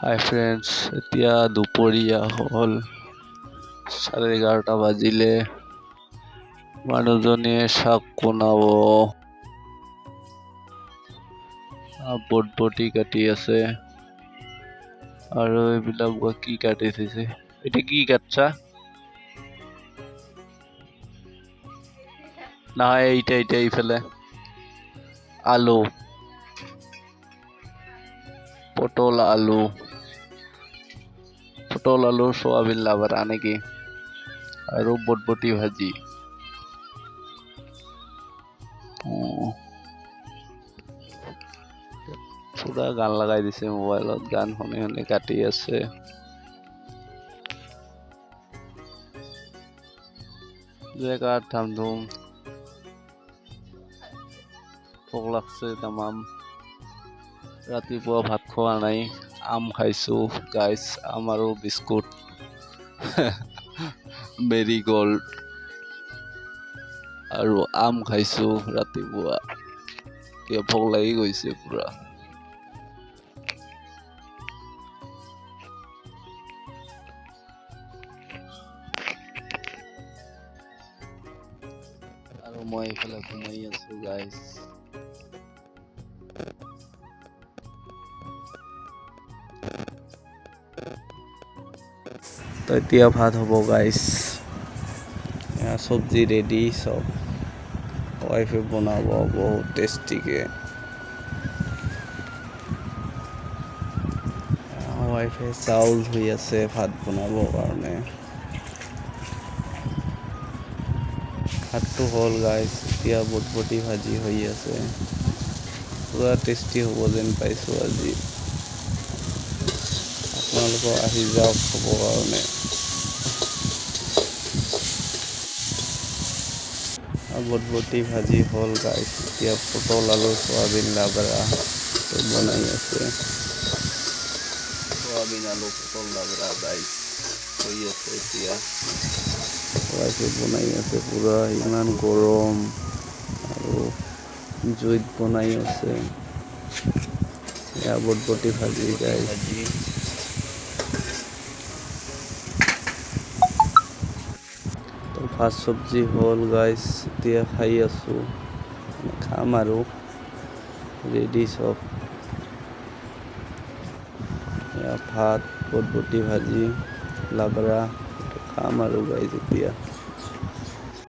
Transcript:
হাই friends, এতিয়া দুপৰীয়া হ'ল, 11:30 বাজিলে। মানুহজনীয়ে শাক বনাব, বটবটি কাটি আছে আৰু এইবিলাক কি কাটি থৈছে। এতিয়া কি কাটছা? নহয়, এতিয়া ইফালে আলু, পটল আলু সোয়াবিন লাবৰা নেকি, আৰু বটবটি ভাজি। পুৰা গান লগাই দিছে, মোবাইলত গান শুনি শুনি কাটি আছে। জেগাত ধামধুম, ভোক লাগছে তামাম। ৰাতিপুৱা ভাত খোৱা নাই, আম খাইছো গাইছ, আম আৰু বিস্কুট মেৰি গল্ড আৰু আম খাইছো ৰাতিপুৱা। এতিয়া ভোক লাগি গৈছে পুৰা। আৰু মই এইফালে ঘুমাই আছো গাইছ। তো এতিয়া ভাত হ'ব গাইছ, চব্জি ৰেডি চব, ৱাইফে বনাব বহুত টেষ্টিকে। ৱাইফে চাউল ধুই আছে ভাত বনাবৰ কাৰণে। ভাতটো হ'ল গাইছ, এতিয়া বটবটি ভাজি হৈ আছে। পুৰা টেষ্টি হ'ব যেন পাইছোঁ আজি। আপোনালোকে আহি যাওক খাবৰ কাৰণে। বটবটি ভাজি হ'ল গাইছ, এতিয়া পটল আলু সোয়াবিন লাবৰা বনাই আছে। সোয়াবিন আলু পটল লাবৰা গাইছ হৈ আছে এতিয়া। ৱাইফে বনাই আছে, পুৰা ইমান গৰম আৰু জুইত বনাই আছে। এয়া বটবটি ভাজি গাইছ। তো ভাত চব্জি হ'ল গাইছ, এতিয়া খাই আছোঁ, খাম আৰু ৰেডি চব। এয়া ভাত, বটবটি ভাজি, লাবৰা, খাম আৰু গাইছ এতিয়া।